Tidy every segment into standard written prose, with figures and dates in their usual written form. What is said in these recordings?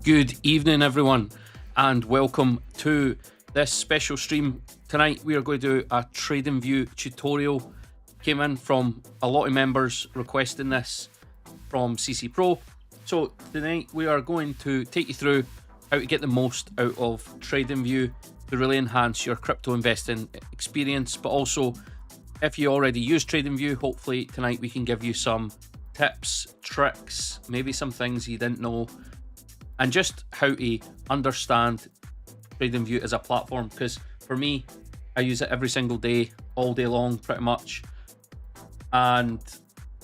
Good evening, everyone, and welcome to this special stream. Tonight we are going to do a TradingView tutorial. Came in from a lot of members requesting this from CC Pro. So tonight we are going to take you through how to get the most out of TradingView to really enhance your crypto investing experience. But also, if you already use TradingView, hopefully tonight we can give you some tips, tricks, maybe some things you didn't know, and just how to understand TradingView as a platform. Because for me, I use it every single day, all day long, pretty much. And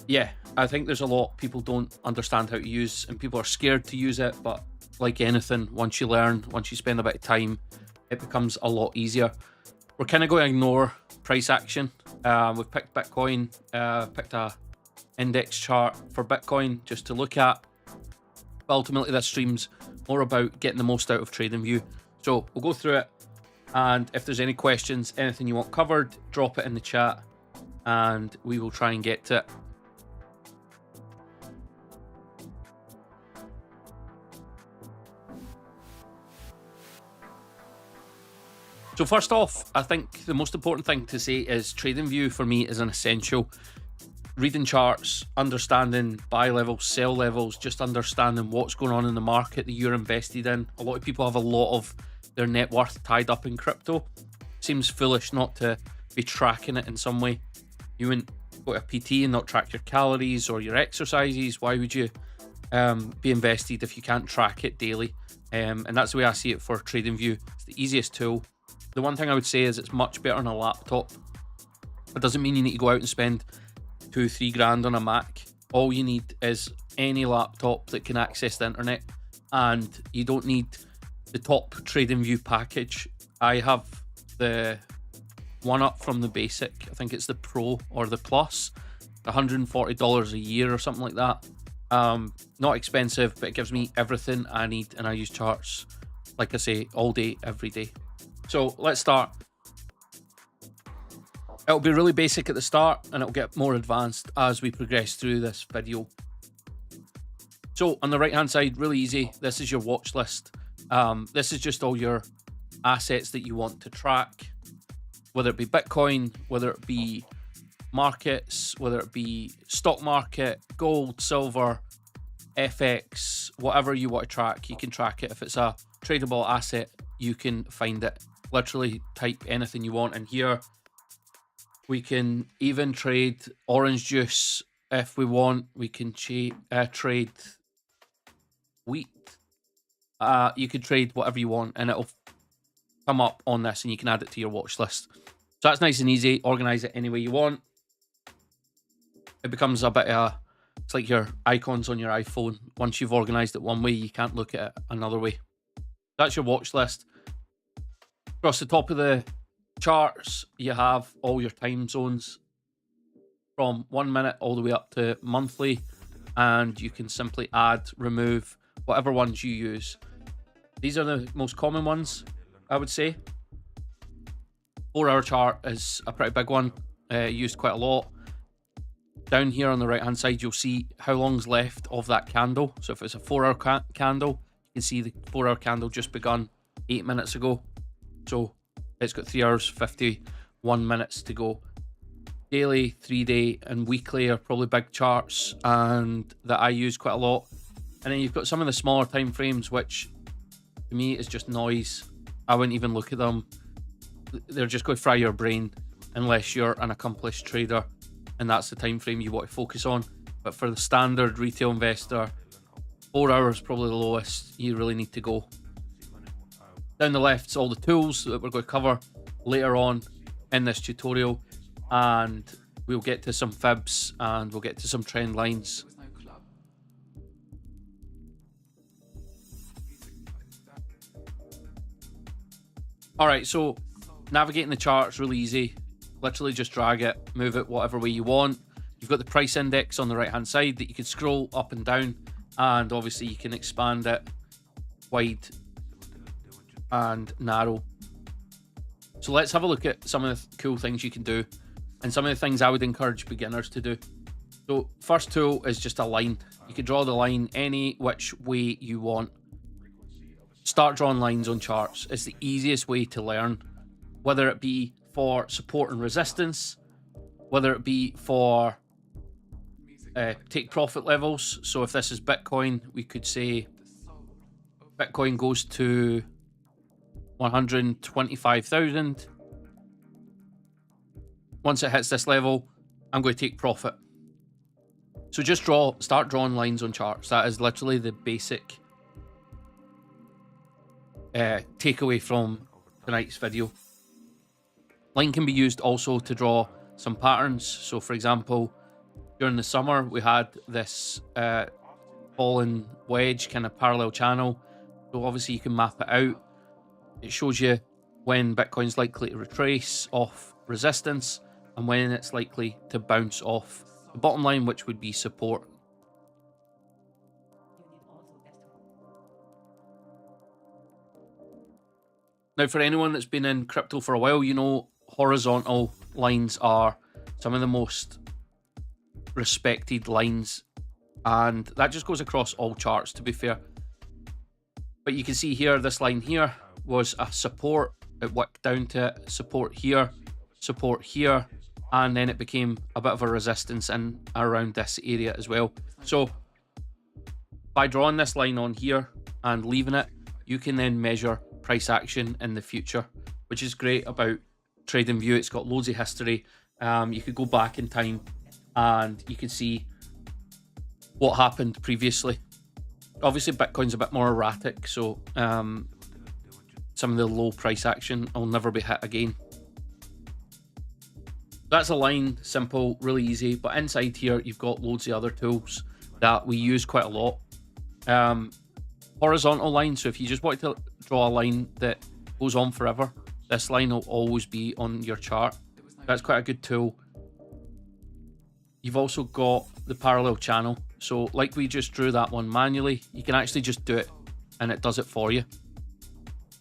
yeah, I think there's a lot people don't understand how to use, and people are scared to use it. But like anything, once you learn, once you spend a bit of time, it becomes a lot easier. We're kind of going to ignore price action. We've picked Bitcoin, picked a index chart for Bitcoin just to look at. But ultimately, this stream's more about getting the most out of TradingView. So we'll go through it, and if there's any questions, anything you want covered, drop it in the chat, and we will try and get to it. So first off, I think the most important thing to say is TradingView for me is an essential. Reading charts, understanding buy levels, sell levels, just understanding what's going on in the market that you're invested in. A lot of people have a lot of their net worth tied up in crypto. Seems foolish not to be tracking it in some way. You wouldn't go to a PT and not track your calories or your exercises. Why would you be invested if you can't track it daily? And that's the way I see it for TradingView. It's the easiest tool. The one thing I would say is it's much better on a laptop. It doesn't mean you need to go out and spend $2-3 grand on a Mac. All you need is any laptop that can access the internet, and you don't need the top TradingView package. I have the one up from the basic. I think it's the Pro or the Plus, $140 a year or something like that. Not expensive, but it gives me everything I need, and I use charts, like I say, all day, every day. So let's start. It'll be really basic at the start, and it'll get more advanced as we progress through this video. So on the right hand side, really easy. This is your watch list. This is just all your assets that you want to track, whether it be Bitcoin, whether it be markets, whether it be stock market, gold, silver, FX, whatever you want to track, you can track it. If it's a tradable asset, you can find it. Literally type anything you want in here. We can even trade orange juice if we want. We can trade wheat. You can trade whatever you want, and it'll come up on this, and you can add it to your watch list. So that's nice and easy. Organize it any way you want. It becomes a bit it's like your icons on your iPhone. Once you've organized it one way, you can't look at it another way. That's your watch list. Across the top of the charts, you have all your time zones from 1 minute all the way up to monthly, and you can simply add, remove whatever ones you use. These are the most common ones, I would say. 4-hour chart is a pretty big one, used quite a lot. Down here on the right hand side, you'll see how long's left of that candle. So if it's a 4-hour candle, you can see the 4-hour candle just begun 8 minutes ago. So it's got 3 hours 51 minutes to go. Daily, 3-day, and weekly are probably big charts and that I use quite a lot. And then you've got some of the smaller time frames, which to me is just noise. I wouldn't even look at them. They're just going to fry your brain unless you're an accomplished trader and that's the time frame you want to focus on. But for the standard retail investor, 4 hours probably the lowest you really need to go. Down the left's all the tools that we're going to cover later on in this tutorial, and we'll get to some fibs and we'll get to some trend lines. Alright, so navigating the chart's really easy. Literally just drag it, move it whatever way you want. You've got the price index on the right hand side that you can scroll up and down, and obviously you can expand it wide and narrow. So let's have a look at some of the cool things you can do and some of the things I would encourage beginners to do. So first tool is just a line. You can draw the line any which way you want. Start drawing lines on charts. It's the easiest way to learn, whether it be for support and resistance, whether it be for take profit levels. So if this is Bitcoin, we could say Bitcoin goes to 125,000. Once it hits this level, I'm going to take profit. So just start drawing lines on charts. That is literally the basic takeaway from tonight's video. Line can be used also to draw some patterns. So for example, during the summer, we had this fallen wedge kind of parallel channel. So obviously you can map it out. It shows you when Bitcoin's likely to retrace off resistance and when it's likely to bounce off the bottom line, which would be support. Now, for anyone that's been in crypto for a while, you know horizontal lines are some of the most respected lines, and that just goes across all charts, to be fair. But you can see here, this line here was a support. It worked down to support here, and then it became a bit of a resistance in around this area as well. So by drawing this line on here and leaving it, you can then measure price action in the future, which is great about TradingView. It's got loads of history. You could go back in time and you can see what happened previously. Obviously Bitcoin's a bit more erratic, so some of the low price action will never be hit again. That's a line, simple, really easy. But inside here, you've got loads of other tools that we use quite a lot. Horizontal line, so if you just want to draw a line that goes on forever, this line will always be on your chart. That's quite a good tool. You've also got the parallel channel. So like we just drew that one manually, you can actually just do it and it does it for you.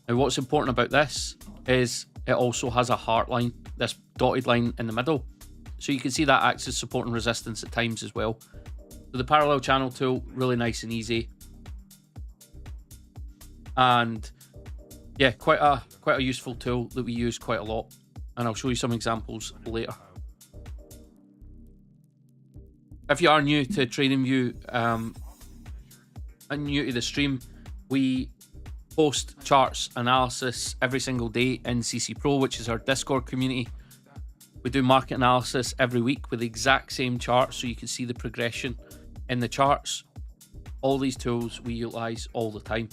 Now what's important about this is it also has a heart line, this dotted line in the middle. So you can see that acts as support and resistance at times as well. So the parallel channel tool, really nice and easy. And yeah, quite a useful tool that we use quite a lot. And I'll show you some examples later. If you are new to TradingView and new to the stream, we post charts analysis every single day in CC Pro, which is our Discord community. We do market analysis every week with the exact same charts, so you can see the progression in the charts. All these tools we utilize all the time.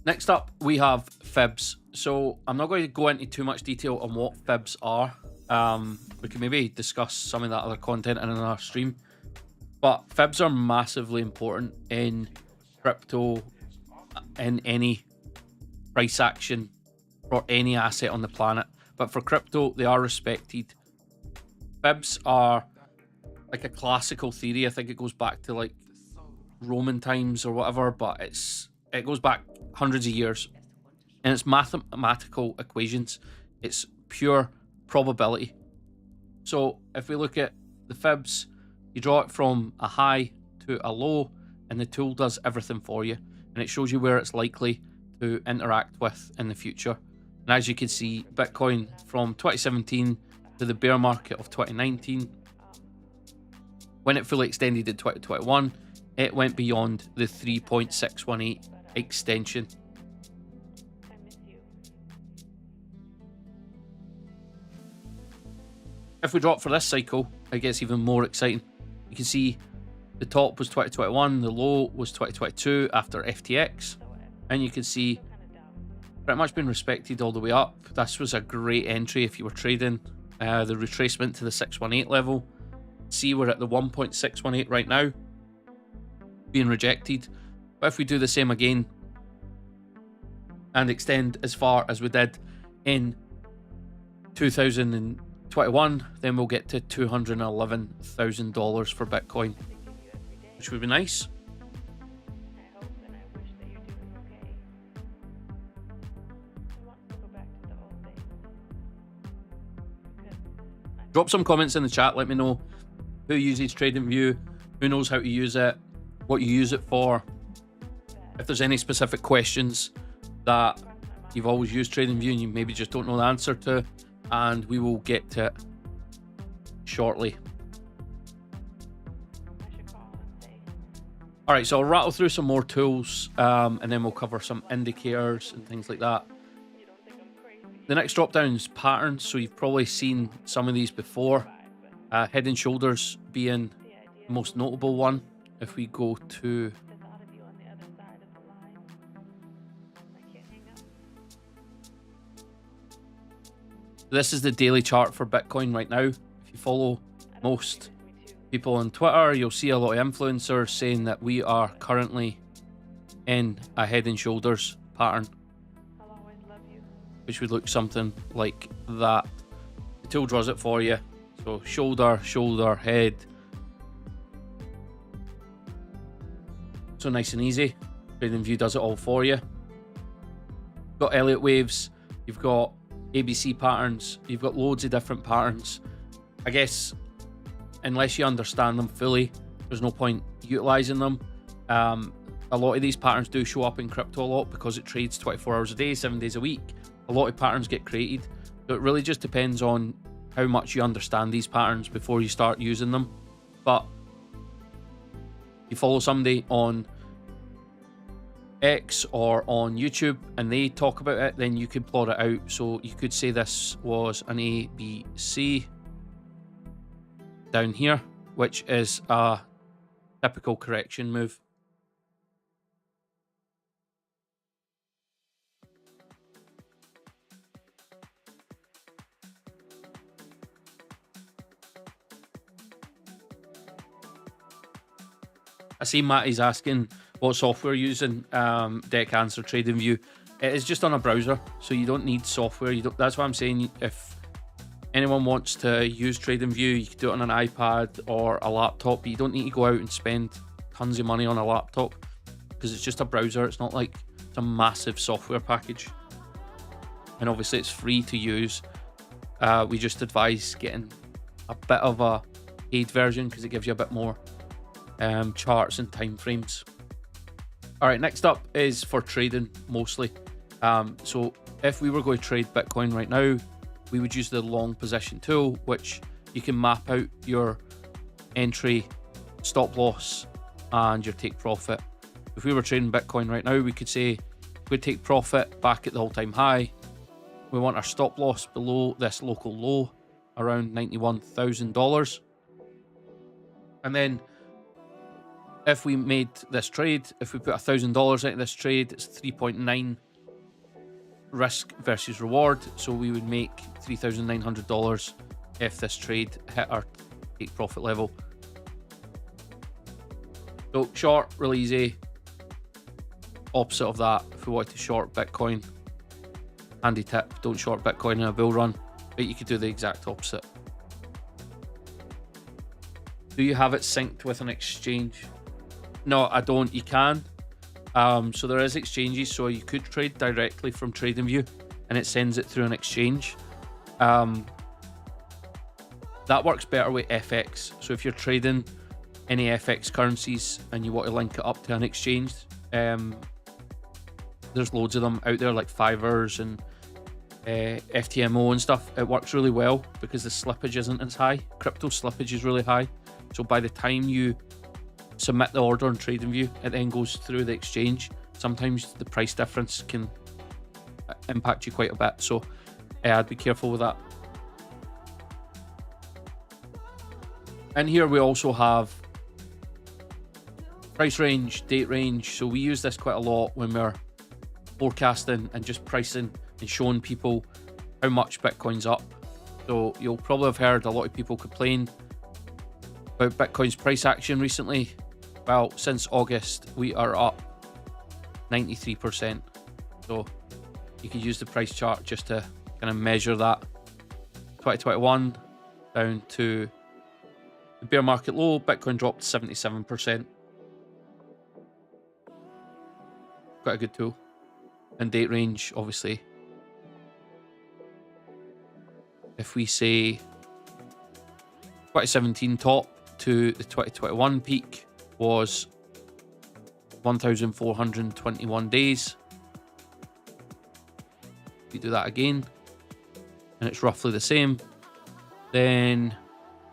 Next up, we have fibs. So I'm not going to go into too much detail on what fibs are. We can maybe discuss some of that other content in another stream. But fibs are massively important in crypto, in any price action for any asset on the planet. But for crypto, they are respected Fibs are like a classical theory. I think it goes back to like Roman times or whatever, but it goes back hundreds of years, and it's mathematical equations. It's pure probability. So if we look at the fibs, you draw it from a high to a low, and the tool does everything for you, and it shows you where it's likely to interact with in the future. And as you can see, Bitcoin from 2017 to the bear market of 2019, when it fully extended in 2021, it went beyond the 3.618 extension. If we drop for this cycle, it gets even more exciting. You can see the top was 2021, the low was 2022 after FTX, and you can see pretty much been respected all the way up. This was a great entry if you were trading. The retracement to the 618 level. See, we're at the 1.618 right now, being rejected. But if we do the same again and extend as far as we did in 2021, then we'll get to $211,000 for Bitcoin, which would be nice. Drop some comments in the chat. Let me know who uses TradingView, who knows how to use it, what you use it for. If there's any specific questions that you've always used TradingView and you maybe just don't know the answer to, and we will get to it shortly. All right, so I'll rattle through some more tools, and then we'll cover some indicators and things like that. The next drop down is patterns. So you've probably seen some of these before. Head and shoulders being the most notable one. If we go to this is the daily chart for Bitcoin right now. If you follow most people on Twitter, you'll see a lot of influencers saying that we are currently in a head and shoulders pattern, which would look something like that. The tool draws it for you. So shoulder, shoulder, head. So nice and easy. TradingView does it all for you. You've got Elliott waves, you've got ABC patterns, you've got loads of different patterns. I guess unless you understand them fully, there's no point utilizing them. A lot of these patterns do show up in crypto a lot because it trades 24 hours a day, 7 days a week. A lot of patterns get created. So it really just depends on how much you understand these patterns before you start using them. But if you follow somebody on X or on YouTube and they talk about it, then you could plot it out. So you could say this was an ABC down here, which is a typical correction move. I see Matty's asking what software you're using. Deck answer, TradingView. It is just on a browser, so you don't need software. That's why I'm saying if anyone wants to use TradingView, you can do it on an iPad or a laptop, but you don't need to go out and spend tons of money on a laptop because it's just a browser. It's not like it's a massive software package, and obviously it's free to use. We just advise getting a bit of a paid version because it gives you a bit more charts and time frames. All right, next up is for trading mostly. So if we were going to trade Bitcoin right now, we would use the long position tool, which you can map out your entry, stop loss, and your take profit. If we were trading Bitcoin right now, we could say we'd take profit back at the all-time high. We want our stop loss below this local low, around $91,000. And then if we made this trade, if we put $1,000 into this trade, it's 3.9 risk versus reward. So we would make $3,900 if this trade hit our take profit level. So short, really easy. Opposite of that, if we wanted to short Bitcoin, handy tip, don't short Bitcoin in a bull run, but you could do the exact opposite. Do you have it synced with an exchange? No, I don't. You can. So there is exchanges, so you could trade directly from TradingView and it sends it through an exchange. That works better with FX. So if you're trading any FX currencies and you want to link it up to an exchange, there's loads of them out there like Fivers and FTMO and stuff. It works really well because the slippage isn't as high. Crypto slippage is really high. So by the time you submit the order on TradingView, it then goes through the exchange. Sometimes the price difference can impact you quite a bit. So I'd be careful with that. And here we also have price range, date range. So we use this quite a lot when we're forecasting and just pricing and showing people how much Bitcoin's up. So you'll probably have heard a lot of people complain about Bitcoin's price action recently. Well, since August, we are up 93%. So you can use the price chart just to kind of measure that. 2021 down to the bear market low, Bitcoin dropped 77%. Quite a good tool. And date range, obviously. If we say 2017 top to the 2021 peak was 1,421 days. If you do that again, and it's roughly the same, then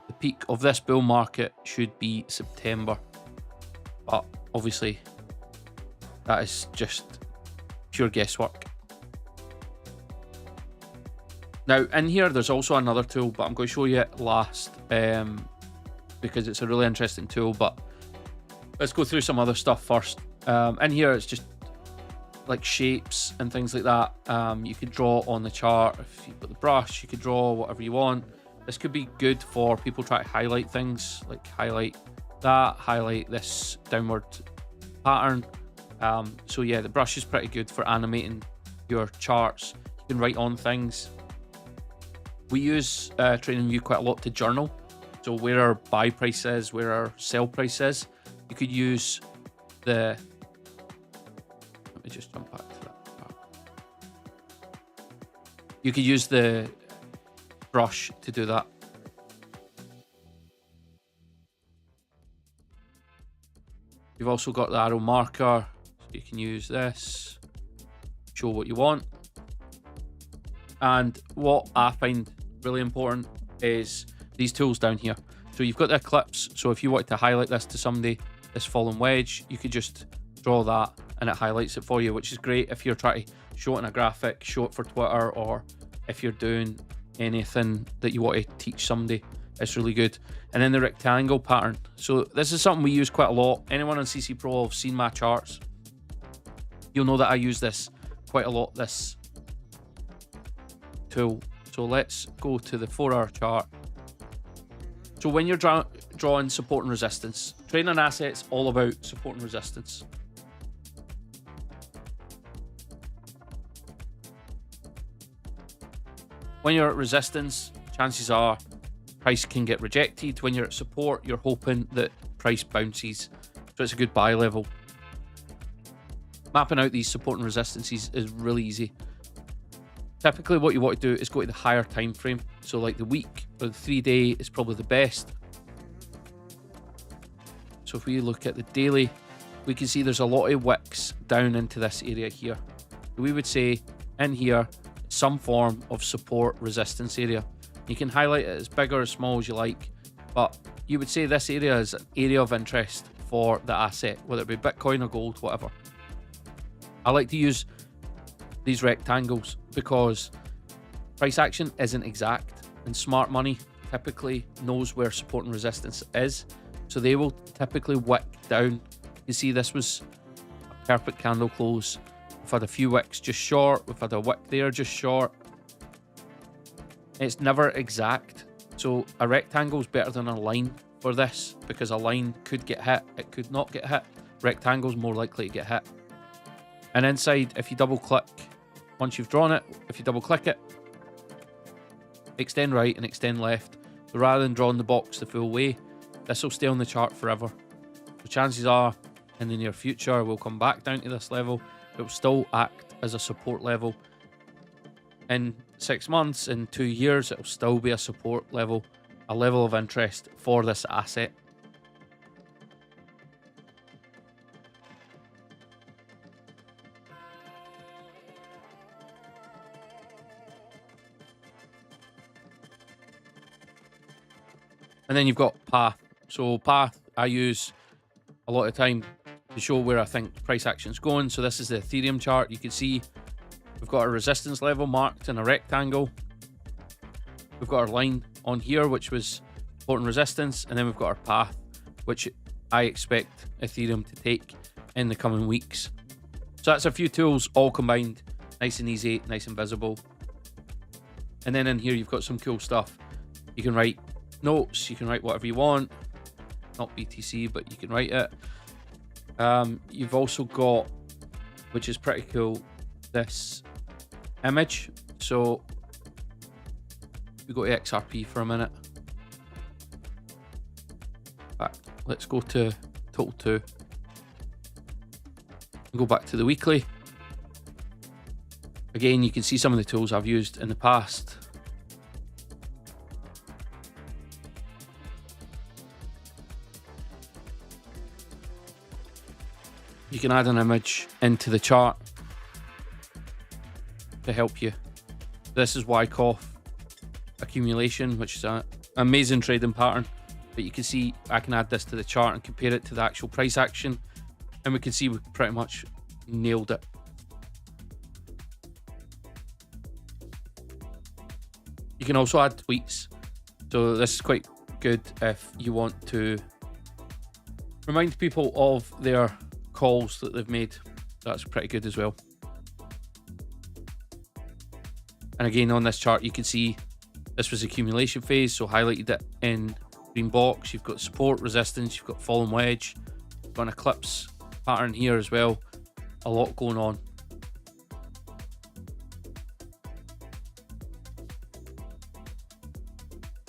the peak of this bull market should be September. But obviously, that is just pure guesswork. Now, in here, there's also another tool, but I'm going to show you it last because it's a really interesting tool. But let's go through some other stuff first. In here, it's just like shapes and things like that. You could draw on the chart. If you put the brush, you could draw whatever you want. This could be good for people trying to highlight things, like highlight that, highlight this downward pattern. So yeah, the brush is pretty good for animating your charts. You can write on things. We use TradingView quite a lot to journal. So where our buy price is, where our sell price is, you could use the... Let me just jump back to that part. You could use the brush to do that. You've also got the arrow marker. So you can use this, show what you want. And what I find really important is these tools down here. So you've got the eclipse. So if you wanted to highlight this to somebody, this fallen wedge, you could just draw that and it highlights it for you, which is great if you're trying to show it in a graphic, show it for Twitter, or if you're doing anything that you want to teach somebody. It's really good. And then the rectangle pattern. So this is something we use quite a lot. Anyone on CC Pro have seen my charts. You'll know that I use this quite a lot, this tool. So let's go to the 4-hour chart. So when you're drawing support and resistance, trading an asset's all about support and resistance. When you're at resistance, chances are price can get rejected. When you're at support, you're hoping that price bounces. So it's a good buy level. Mapping out these support and resistances is really easy. Typically what you want to do is go to the higher time frame. So like the week or the 3-day is probably the best. So if we look at the daily, we can see there's a lot of wicks down into this area here. We would say in here, some form of support resistance area. You can highlight it as big or as small as you like, but you would say this area is an area of interest for the asset, whether it be Bitcoin or gold, whatever. I like to use these rectangles because price action isn't exact, and smart money typically knows where support and resistance is, so they will typically wick down. You see, this was a perfect candle close. We've had a few wicks just short, we've had a wick there just short. It's never exact, so a rectangle is better than a line for this, because a line could get hit, it could not get hit. Rectangle's more likely to get hit. And inside, if you double click, once you've drawn it, if you double click it, extend right and extend left. So rather than drawing the box the full way, this will stay on the chart forever. So chances are in the near future we'll come back down to this level. It will still act as a support level. In 6 months, in 2 years, it will still be a support level, a level of interest for this asset. And then you've got path. So path I use a lot of time to show where I think price action's going. So this is the Ethereum chart. You can see we've got a resistance level marked in a rectangle. We've got our line on here, which was important resistance, and then we've got our path, which I expect Ethereum to take in the coming weeks. So that's a few tools all combined, nice and easy, nice and visible. And then in here you've got some cool stuff. You can write notes, you can write whatever you want, not BTC, but you can write it. You've also got, which is pretty cool, this image. So we go to XRP for a minute. Back, let's go to total 2 and go back to the weekly. Again, you can see some of the tools I've used in the past. You can add an image into the chart to help you. This is Wyckoff accumulation, which is an amazing trading pattern. But you can see I can add this to the chart and compare it to the actual price action, and we can see we pretty much nailed it. You can also add tweets. So this is quite good if you want to remind people of their calls that they've made. That's pretty good as well. And again, on this chart you can see this was accumulation phase, so highlighted it in green box. You've got support, resistance, you've got fallen wedge, you've got an eclipse pattern here as well. A lot going on.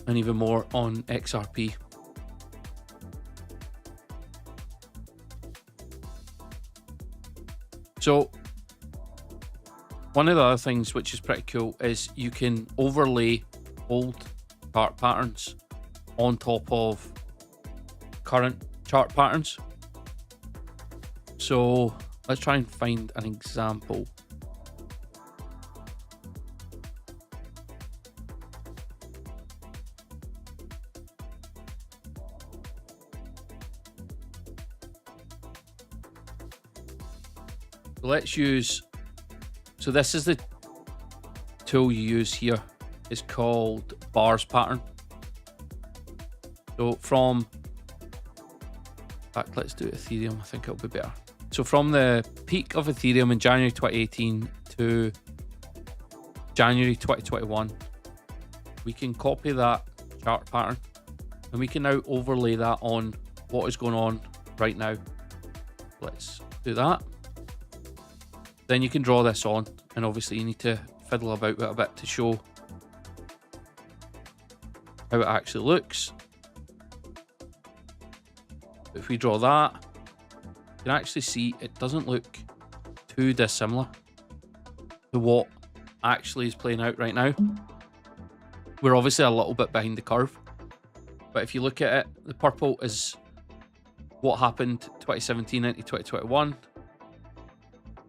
And even more on XRP. So one of the other things which is pretty cool is you can overlay old chart patterns on top of current chart patterns. So let's try and find an example. Let's use, so this is the tool you use here. It's called bars pattern. So from, in fact, let's do Ethereum. I think it'll be better. So from the peak of Ethereum in January 2018 to January 2021, we can copy that chart pattern and we can now overlay that on what is going on right now. Let's do that. Then you can draw this on, and obviously you need to fiddle about with it a bit to show how it actually looks. If we draw that, you can actually see it doesn't look too dissimilar to what actually is playing out right now. We're obviously a little bit behind the curve, but if you look at it, the purple is what happened 2017 into 2021.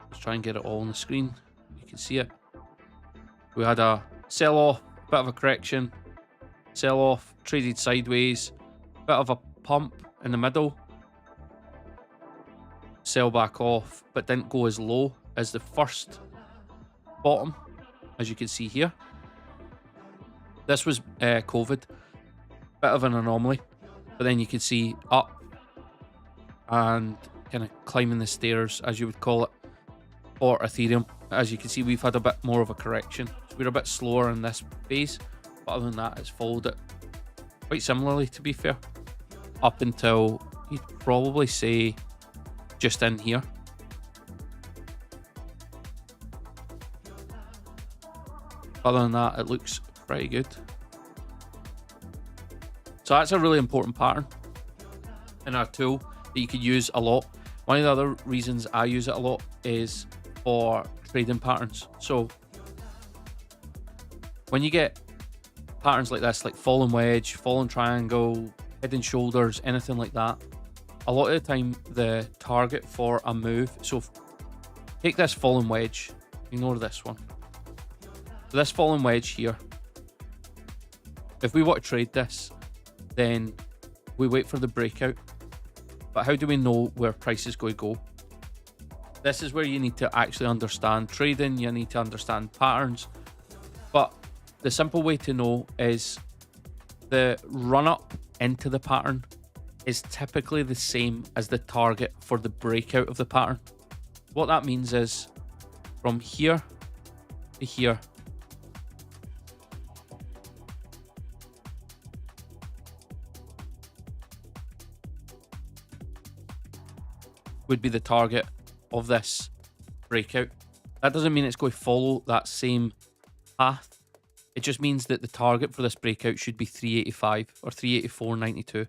Let's try and get it all on the screen. You can see it. We had a sell-off, bit of a correction, sell-off, traded sideways, bit of a pump in the middle, sell back off, but didn't go as low as the first bottom, as you can see here. This was COVID, bit of an anomaly, but then you can see up and kind of climbing the stairs, as you would call it, for Ethereum. As you can see, we've had a bit more of a correction. So we're a bit slower in this phase, but other than that, it's followed it quite similarly, to be fair, up until you'd probably say just in here. Other than that, it looks pretty good. So that's a really important pattern. in our tool that you could use a lot. One of the other reasons I use it a lot is for trading patterns. So when you get patterns like this, like fallen wedge, fallen triangle, head and shoulders, anything like that, a lot of the time the target for a move, so take this fallen wedge, ignore this one. So this fallen wedge here, if we want to trade this, then we wait for the breakout. But how do we know where price is going to go? This is where you need to actually understand trading, you need to understand patterns. But the simple way to know is the run up into the pattern is typically the same as the target for the breakout of the pattern. What that means is from here to here, would be the target of this breakout. That doesn't mean it's going to follow that same path. It just means that the target for this breakout should be 385 or 384.92,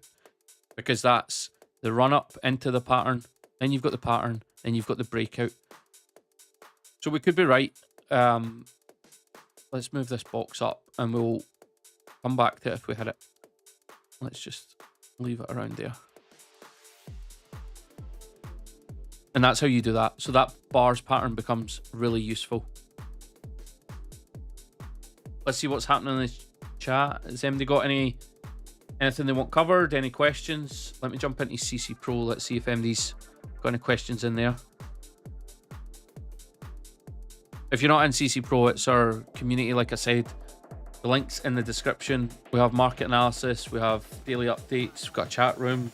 because that's the run up into the pattern. Then you've got the pattern, then you've got the breakout. So we could be right. Let's move this box up and we'll come back to it if we hit it. Let's just leave it around there. And that's how you do that. So that bars pattern becomes really useful. Let's see what's happening in the chat. Has anybody got anything they want covered? Any questions? Let me jump into CC Pro. Let's see if anybody's got any questions in there. If you're not in CC Pro, it's our community, like I said. The link's in the description. We have market analysis, we have daily updates, we've got a chat room.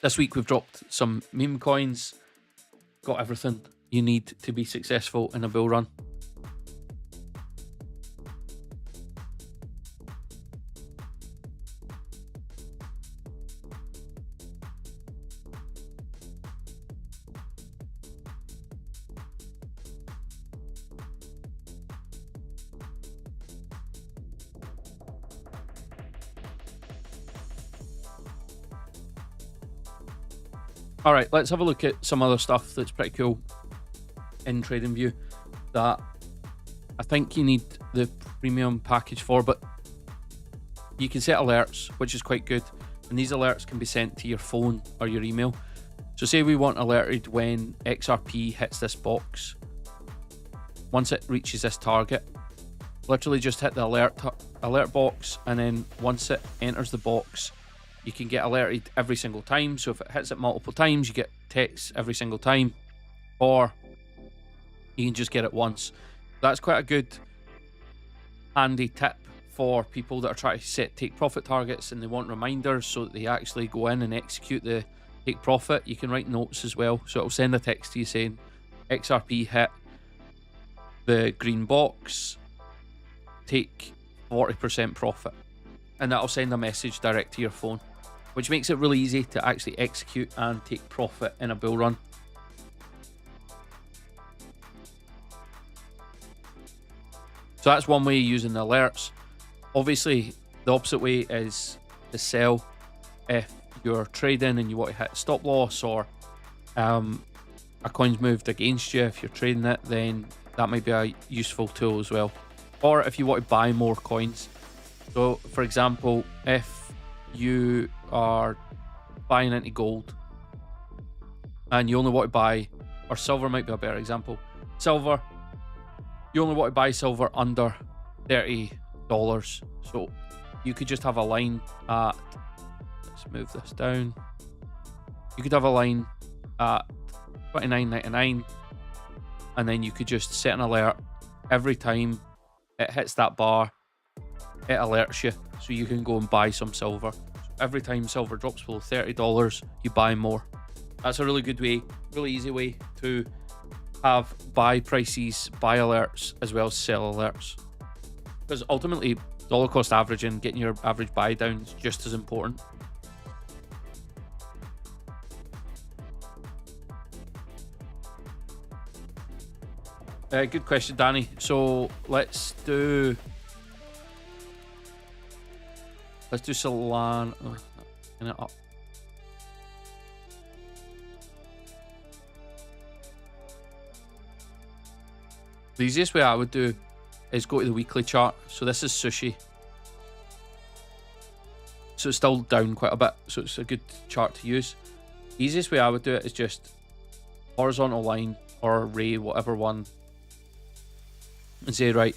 This week we've dropped some meme coins. Got everything you need to be successful in a bull run. All right, let's have a look at some other stuff that's pretty cool in TradingView that I think you need the premium package for, but you can set alerts, which is quite good. And these alerts can be sent to your phone or your email. So say we want alerted when XRP hits this box. Once it reaches this target, literally just hit the alert box, and then once it enters the box, you can get alerted every single time. So if it hits it multiple times, you get texts every single time, or you can just get it once. That's quite a good handy tip for people that are trying to set take profit targets and they want reminders so that they actually go in and execute the take profit. You can write notes as well. So it'll send a text to you saying XRP hit the green box, take 40% profit. And that'll send a message direct to your phone, which makes it really easy to actually execute and take profit in a bull run. So that's one way of using the alerts. Obviously, the opposite way is to sell. If you're trading and you want to hit stop loss, or a coin's moved against you, if you're trading it, then that might be a useful tool as well. Or if you want to buy more coins. So for example, if you are buying into gold and you only want to buy, or silver might be a better example. Silver, you only want to buy silver under $30. So you could just have a line at, let's move this down. You could have a line at $29.99, and then you could just set an alert every time it hits that bar. It alerts you, so you can go and buy some silver. So every time silver drops below $30, you buy more. That's a really good way, really easy way to have buy prices, buy alerts, as well as sell alerts. Because ultimately, dollar cost averaging, getting your average buy down is just as important. Good question, Danny. So let's do Solana. Up. The easiest way I would do is go to the weekly chart. So this is sushi. So it's still down quite a bit. So it's a good chart to use. The easiest way I would do it is just horizontal line or ray, whatever one, and say, right,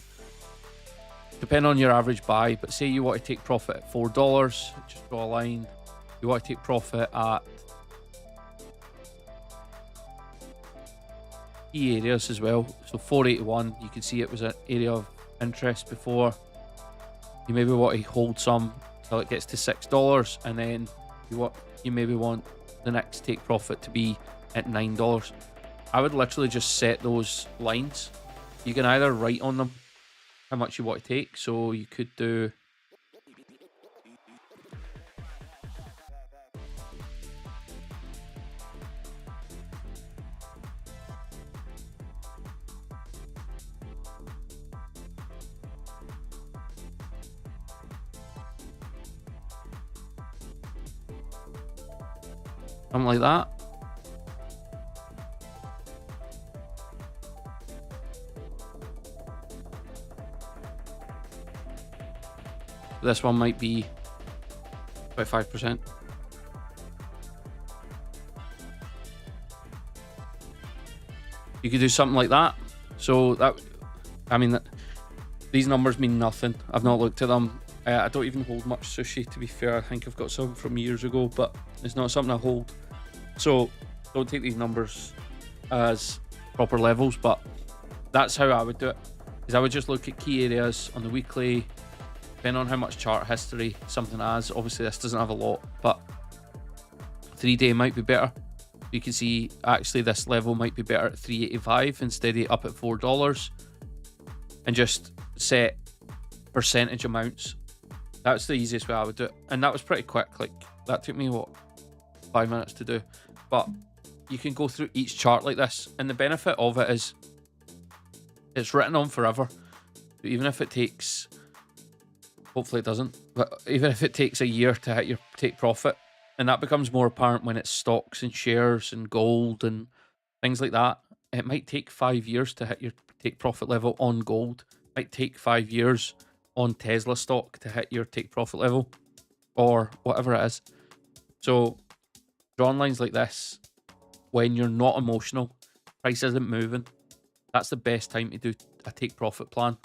depending on your average buy, but say you want to take profit at $4, just draw a line. You want to take profit at key areas as well. So 481, you can see it was an area of interest before. You maybe want to hold some till it gets to $6, and then you maybe want the next take profit to be at $9. I would literally just set those lines. You can either write on them how much you want to take, so you could do something like that. This one might be 25%. You could do something like that. So that, I mean, these numbers mean nothing. I've not looked at them. I don't even hold much sushi, to be fair. I think I've got some from years ago, but it's not something I hold. So don't take these numbers as proper levels, but that's how I would do it. Is I would just look at key areas on the weekly, depending on how much chart history something has. Obviously this doesn't have a lot, but 3-day might be better. You can see actually this level might be better at 385 instead of up at $4, and just set percentage amounts. That's the easiest way I would do it, and that was pretty quick. Like that took me what, 5 minutes to do. But you can go through each chart like this, and the benefit of it is it's written on forever. Even if it takes, hopefully it doesn't, but even if it takes a year to hit your take profit, and that becomes more apparent when it's stocks and shares and gold and things like that. It might take 5 years to hit your take profit level on gold. It might take 5 years on Tesla stock to hit your take profit level, or whatever it is. So drawing lines like this, when you're not emotional, price isn't moving, that's the best time to do a take profit plan.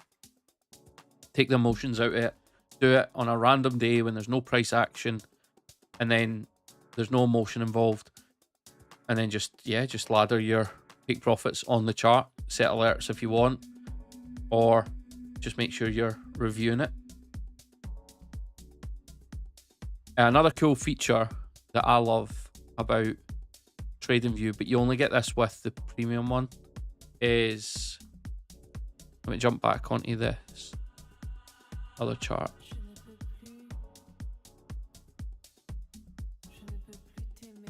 Take the emotions out of it. Do it on a random day when there's no price action, and then there's no emotion involved, and then just ladder your take profits on the chart. Set alerts if you want, or just make sure you're reviewing it. Another cool feature that I love about TradingView, but you only get this with the premium one, is, let me jump back onto this other chart.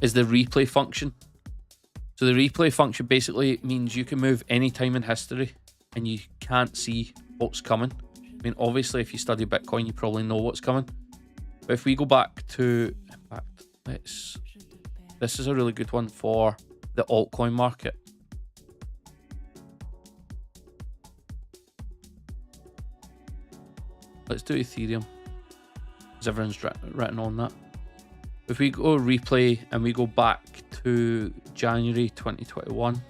Is the replay function. So the replay function basically means you can move any time in history and you can't see what's coming. I mean, obviously if you study Bitcoin you probably know what's coming, but if we go back to, in fact, this is a really good one for the altcoin market. Let's do Ethereum, because everyone's written on that. If we go replay and we go back to January 2021,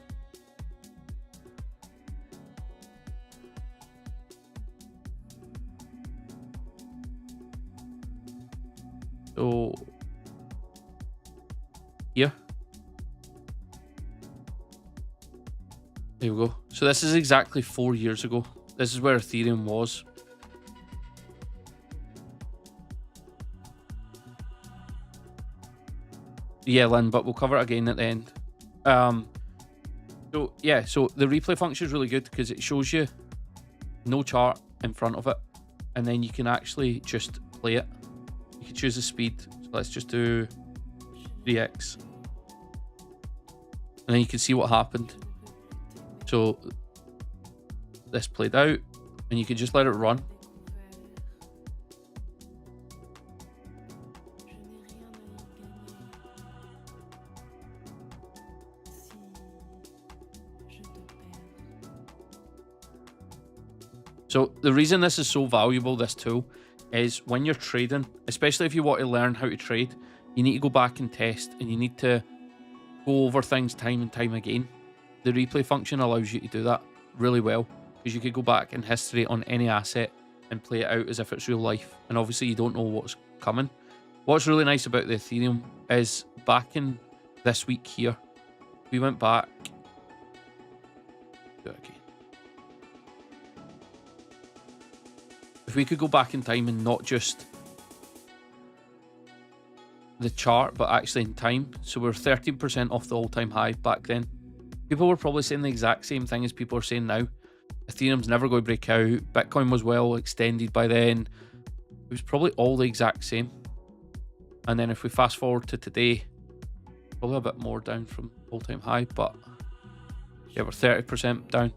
so here, there we go. So this is exactly 4 years ago. This is where Ethereum was. Yeah, Lynn, but we'll cover it again at the end. So yeah, so the replay function is really good because it shows you no chart in front of it, and then you can actually just play it. You can choose the speed. So let's just do 3x, and then you can see what happened. So this played out, and you can just let it run. So the reason this is so valuable, this tool, is when you're trading, especially if you want to learn how to trade, you need to go back and test, and you need to go over things time and time again. The replay function allows you to do that really well, because you could go back in history on any asset and play it out as if it's real life, and obviously you don't know what's coming. What's really nice about the Ethereum is back in this week here, we went back. Okay. If we could go back in time and not just the chart, but actually in time, so we're 13% off the all-time high back then. People were probably saying the exact same thing as people are saying now. Ethereum's never going to break out. Bitcoin was well extended by then. It was probably all the exact same. And then if we fast forward to today, probably a bit more down from all-time high, but yeah, we're 30% down.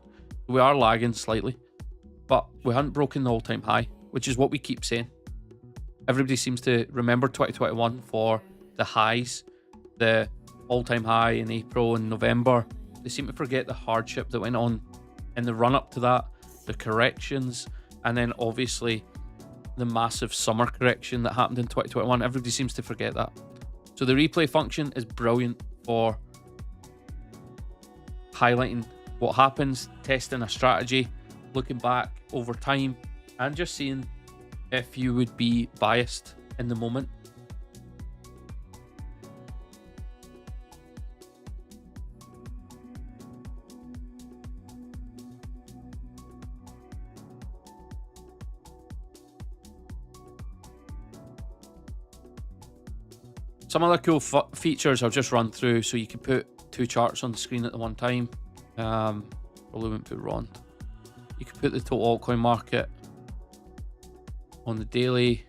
We are lagging slightly, but we hadn't broken the all-time high, which is what we keep saying. Everybody seems to remember 2021 for the highs, the all-time high in April and November. They seem to forget the hardship that went on in the run-up to that, the corrections, and then obviously the massive summer correction that happened in 2021. Everybody seems to forget that. So the replay function is brilliant for highlighting what happens, testing a strategy, looking back over time, and just seeing if you would be biased in the moment. Some other cool features I'll just run through. So you can put two charts on the screen at the one time. Probably won't put Ron. You can put the total altcoin market on the daily,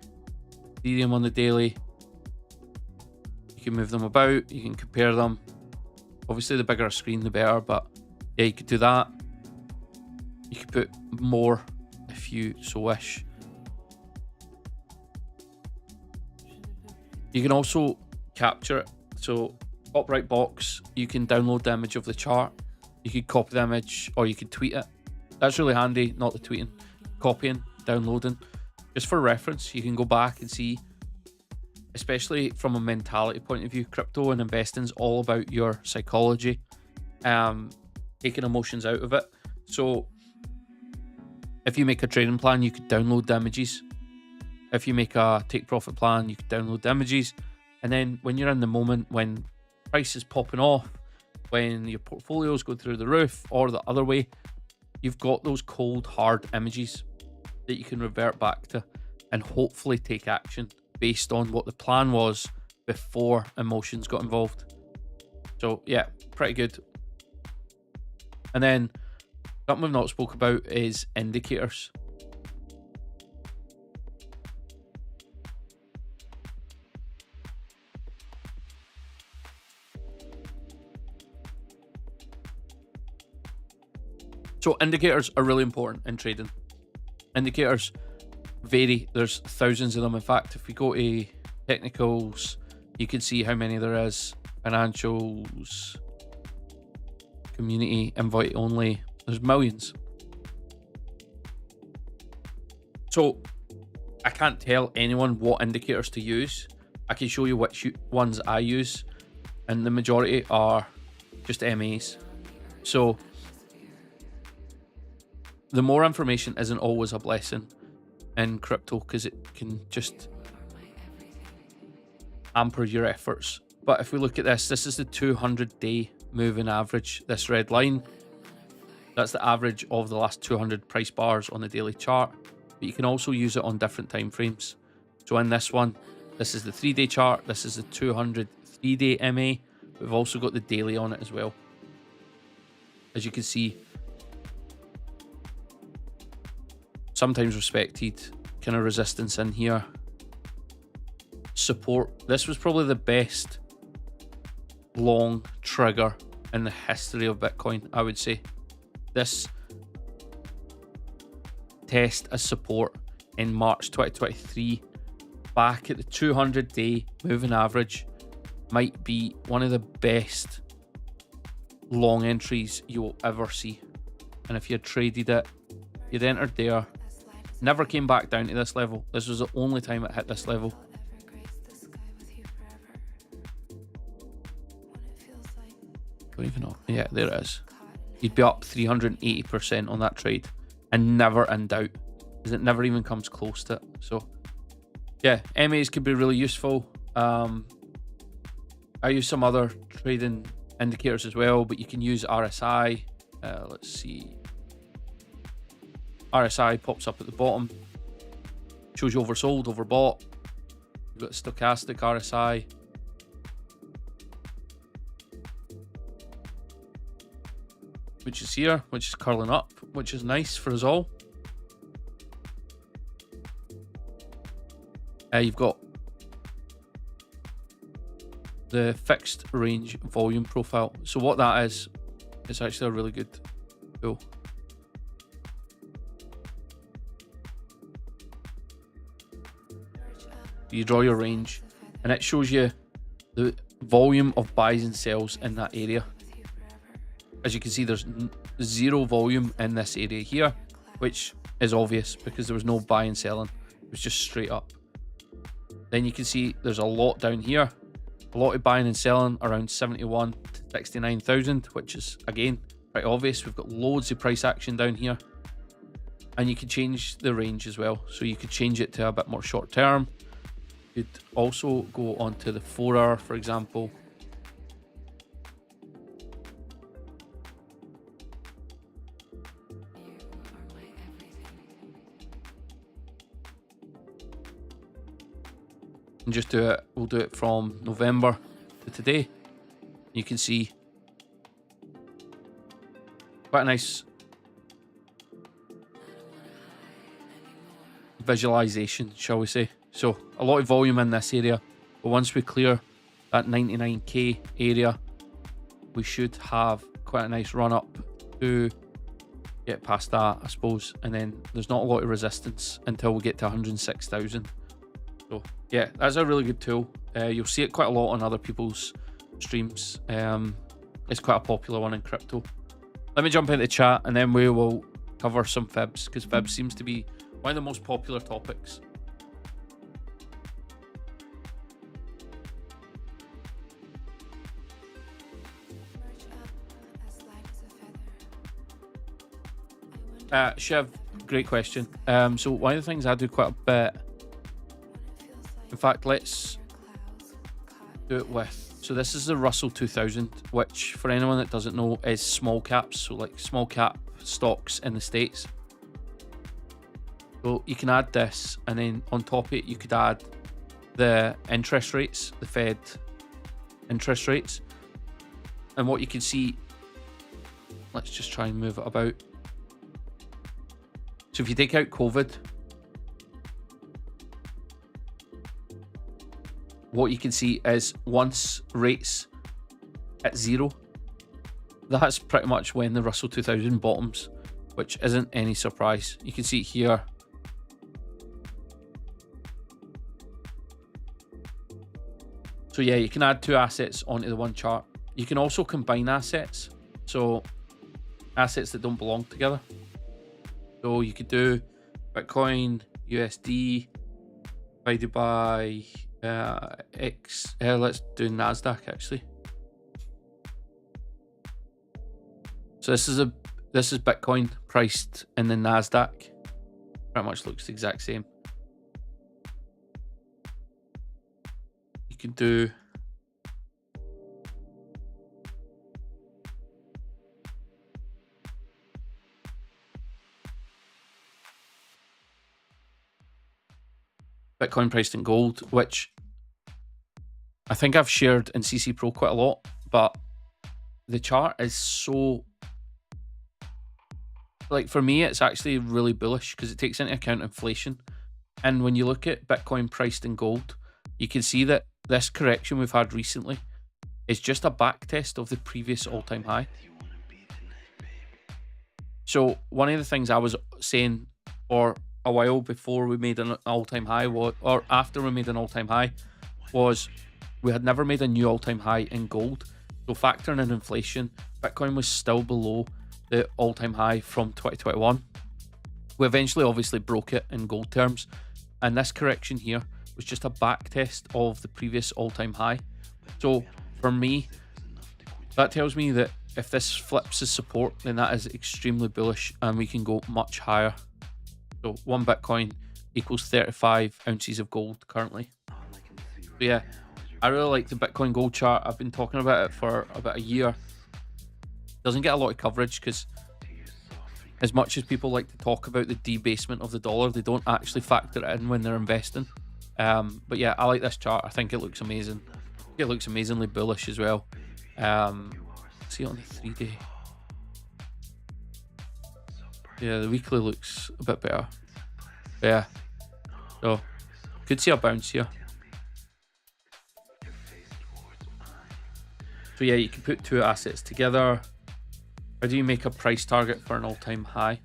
Ethereum on the daily. You can move them about, you can compare them. Obviously the bigger a screen the better, but yeah, you could do that. You could put more if you so wish. You can also capture it. So top right box, you can download the image of the chart. You could copy the image or you could tweet it. That's really handy, not the tweeting. Copying, downloading. Just for reference, you can go back and see, especially from a mentality point of view, crypto and investing is all about your psychology, taking emotions out of it. So if you make a trading plan, you could download the images. If you make a take profit plan, you could download the images. And then when you're in the moment, when price is popping off, when your portfolios go through the roof or the other way, you've got those cold, hard images that you can revert back to and hopefully take action based on what the plan was before emotions got involved. So yeah, pretty good. And then something we've not spoke about is indicators. So indicators are really important in trading. Indicators vary. There's thousands of them. In fact, if we go to technicals, you can see how many there is. Financials, community, invite only. There's millions. So I can't tell anyone what indicators to use. I can show you which ones I use, and the majority are just MAs. So the more information isn't always a blessing in crypto, because it can just hamper your efforts. But if we look at this is the 200-day moving average, this red line. That's the average of the last 200 price bars on the daily chart. But you can also use it on different time frames. So in this one, this is the 3-day chart. This is the 200 3-day MA. We've also got the daily on it as well. As you can see, sometimes respected kind of resistance in here. Support. This was probably the best long trigger in the history of Bitcoin, I would say. This test as support in March 2023 back at the 200-day moving average might be one of the best long entries you'll ever see. And if you had traded it, you'd entered there, Never came back down to this level. This was the only time it hit this level. Don't even know. Yeah, there it is. You'd be up 380% on that trade and never in doubt, because it never even comes close to it. So yeah, MAs could be really useful. I use some other trading indicators as well, but you can use RSI. Let's see. RSI pops up at the bottom, shows you oversold, overbought. You've got stochastic RSI. Which is here, which is curling up, which is nice for us all. You've got the fixed range volume profile. So what that is, it's actually a really good tool. You draw your range and it shows you the volume of buys and sells in that area. As you can see, there's zero volume in this area here, which is obvious because there was no buy and selling. It was just straight up. Then you can see there's a lot down here. A lot of buying and selling around 71 to 69,000, which is, again, pretty obvious. We've got loads of price action down here. And you can change the range as well. So you could change it to a bit more short term. You could also go onto the 4 hour, for example. And just do it, we'll do it from November to today. You can see quite a nice visualization, shall we say. So a lot of volume in this area, but once we clear that 99k area, we should have quite a nice run up to get past that, I suppose. And then there's not a lot of resistance until we get to 106,000. So yeah, that's a really good tool. You'll see it quite a lot on other people's streams. It's quite a popular one in crypto. Let me jump into the chat and then we will cover some fibs, because fibs seems to be one of the most popular topics. Shiv, great question. So one of the things I do quite a bit, in fact, let's do it with, so this is the Russell 2000, which for anyone that doesn't know is small caps, so like small cap stocks in the States. So you can add this, and then on top of it you could add the interest rates, the Fed interest rates. And what you can see, let's just try and move it about. So if you take out COVID, what you can see is once rates at zero, that's pretty much when the Russell 2000 bottoms, which isn't any surprise. You can see it here. So yeah, you can add two assets onto the one chart. You can also combine assets, so assets that don't belong together. So you could do Bitcoin, USD, divided by X. Let's do NASDAQ actually. So this is Bitcoin priced in the NASDAQ. Pretty much looks the exact same. You can do Bitcoin priced in gold, which I think I've shared in CC Pro quite a lot, but the chart is so, like, for me it's actually really bullish because it takes into account inflation. And when you look at Bitcoin priced in gold, you can see that this correction we've had recently is just a back test of the previous all-time high. So one of the things I was saying for a while before we made an all-time high, or after we made an all-time high, was we had never made a new all-time high in gold. So factoring in inflation, Bitcoin was still below the all-time high from 2021. We eventually obviously broke it in gold terms, and this correction here was just a back test of the previous all-time high. So for me, that tells me that if this flips as support, then that is extremely bullish and we can go much higher. So 1 Bitcoin equals 35 ounces of gold currently. So yeah, I really like the Bitcoin gold chart. I've been talking about it for about a year. Doesn't get a lot of coverage because as much as people like to talk about the debasement of the dollar, they don't actually factor it in when they're investing. But yeah, I like this chart. I think it looks amazing. It looks amazingly bullish as well. See it on the 3-day. Yeah, the weekly looks a bit better. But yeah, so could see a bounce here. So yeah, you can put two assets together. How do you make a price target for an all-time high?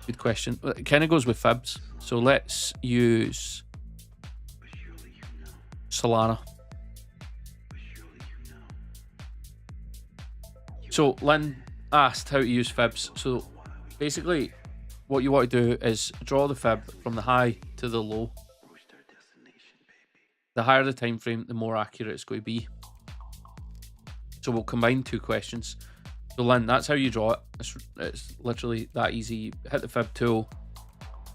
Good question. It kind of goes with fibs. So let's use Solana. So Lynn asked how to use fibs. So basically what you want to do is draw the fib from the high to the low. The higher the time frame, the more accurate it's going to be. So we'll combine two questions. So Lynn, that's how you draw it. It's literally that easy. You hit the fib tool,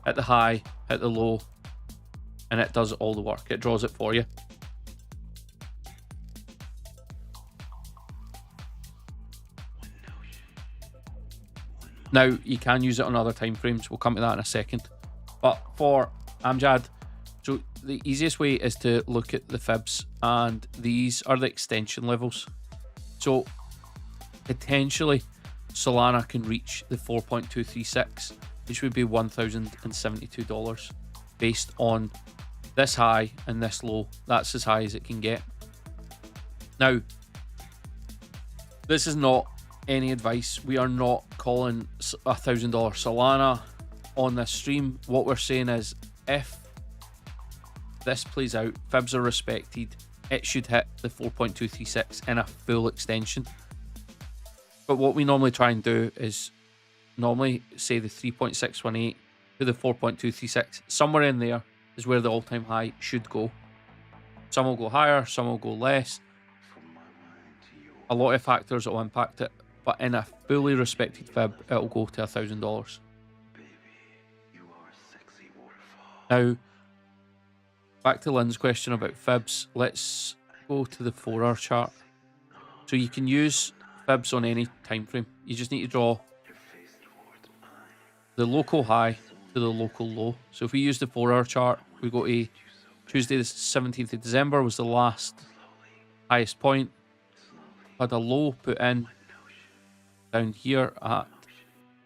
hit the high, hit the low, and it does all the work. It draws it for you. Now, you can use it on other time frames. We'll come to that in a second. But for Amjad, so the easiest way is to look at the fibs, and these are the extension levels. So potentially Solana can reach the 4.236, which would be $1,072 based on this high and this low. That's as high as it can get. Now, this is not any advice. We are not calling $1,000 Solana on this stream. What we're saying is if this plays out, fibs are respected, it should hit the 4.236 in a full extension. But what we normally try and do is normally say the 3.618 to the 4.236. Somewhere in there is where the all-time high should go. Some will go higher, some will go less. A lot of factors will impact it, but in a fully respected fib, it'll go to $1,000. Now, back to Lynn's question about fibs. Let's go to the 4-hour chart. So you can use fibs on any time frame. You just need to draw the local high to the local low. So if we use the 4-hour chart, we go to Tuesday the 17th of December was the last highest point. Had a low put in down here at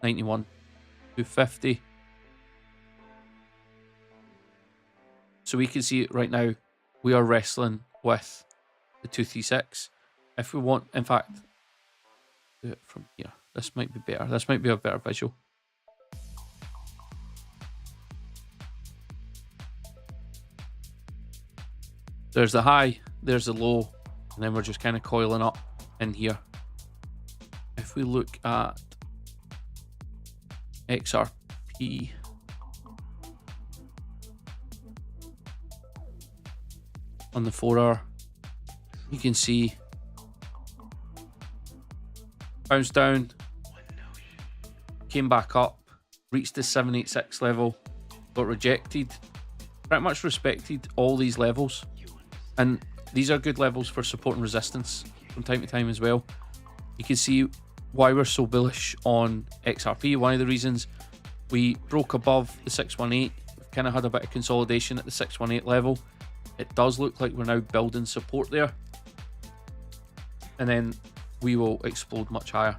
91,250. So we can see right now we are wrestling with the 236. If we want, in fact, do it from here. This might be better. This might be a better visual. There's the high, there's the low, and then we're just kind of coiling up in here. If we look at XRP, on the 4-hour, you can see bounced down, came back up, reached the 786 level, got rejected, pretty much respected all these levels, and these are good levels for support and resistance from time to time as well. You can see why we're so bullish on XRP. One of the reasons we broke above the 618, we've kind of had a bit of consolidation at the 618 level. It does look like we're now building support there, and then we will explode much higher.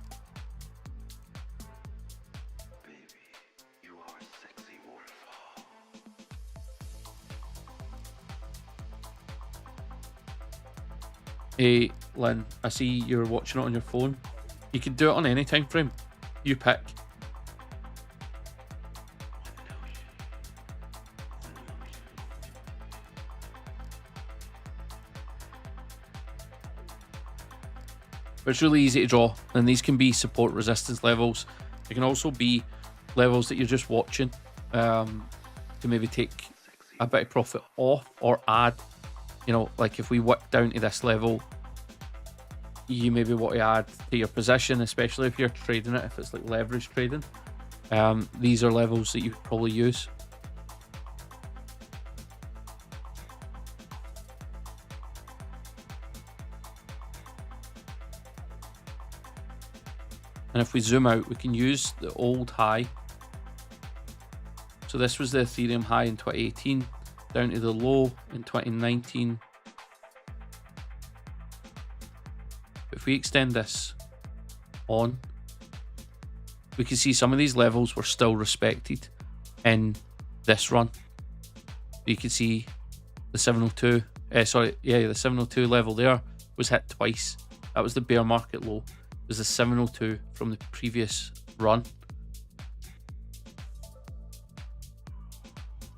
Hey Lynn, I see you're watching it on your phone. You can do it on any time frame you pick. But it's really easy to draw, and these can be support resistance levels. It can also be levels that you're just watching to maybe take a bit of profit off or add. You know, like if we whip down to this level, you maybe want to add to your position, especially if you're trading it, if it's like leverage trading. These are levels that you could probably use. And if we zoom out, we can use the old high. So this was the Ethereum high in 2018, down to the low in 2019. If we extend this on, we can see some of these levels were still respected in this run. You can see the 702, the 702 level there was hit twice. That was the bear market low. It was the 702 from the previous run.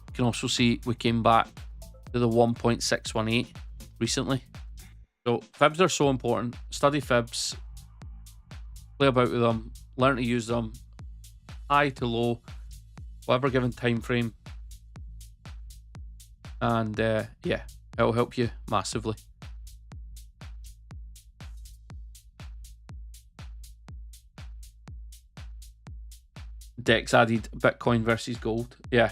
You can also see we came back to the 1.618 recently. So fibs are so important. Study fibs, play about with them, learn to use them, high to low, whatever given time frame, and yeah, it'll help you massively. Dex added Bitcoin versus gold. Yeah,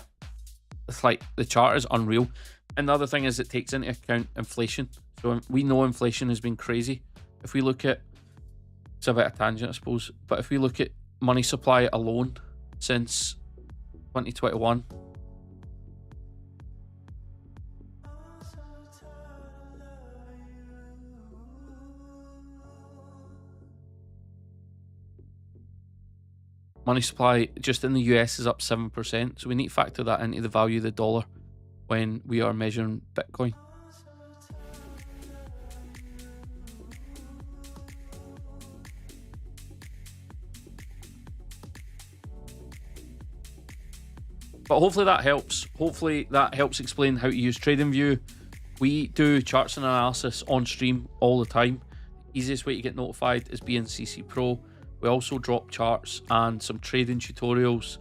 it's like the chart is unreal. And the other thing is it takes into account inflation. So we know inflation has been crazy. If we look at, it's a bit of a tangent I suppose, but if we look at money supply alone since 2021, money supply just in the US is up 7%. So we need to factor that into the value of the dollar when we are measuring Bitcoin. But hopefully that helps. Hopefully that helps explain how to use TradingView. We do charts and analysis on stream all the time. The easiest way to get notified is being CC Pro. We also drop charts and some trading tutorials,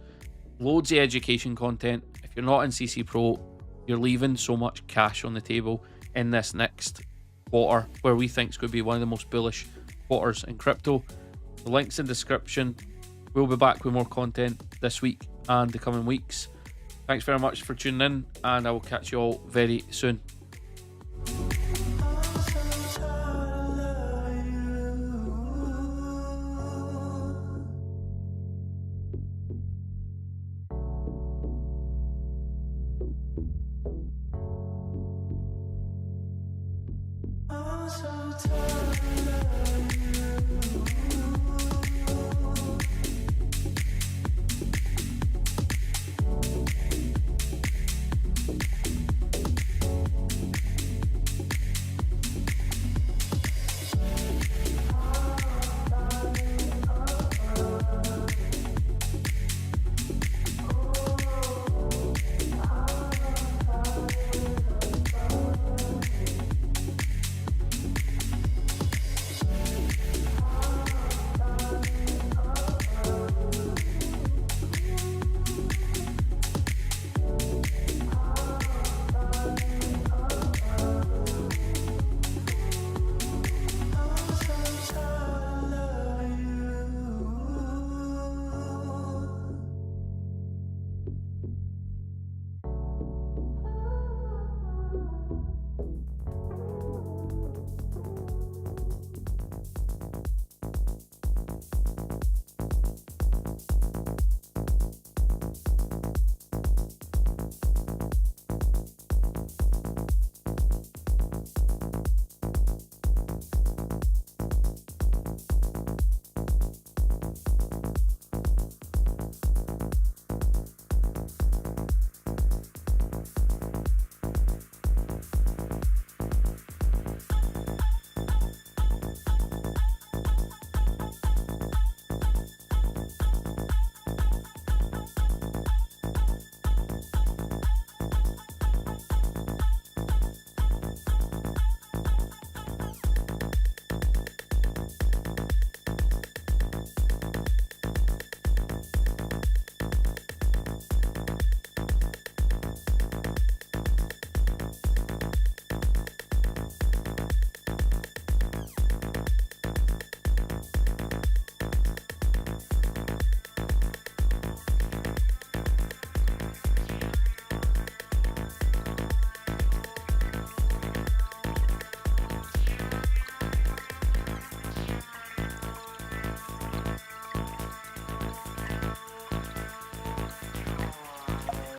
loads of education content. If you're not in CC Pro, you're leaving so much cash on the table in this next quarter, where we think is going to be one of the most bullish quarters in crypto. The link's in the description. We'll be back with more content this week and the coming weeks. Thanks very much for tuning in, and I will catch you all very soon. So tired.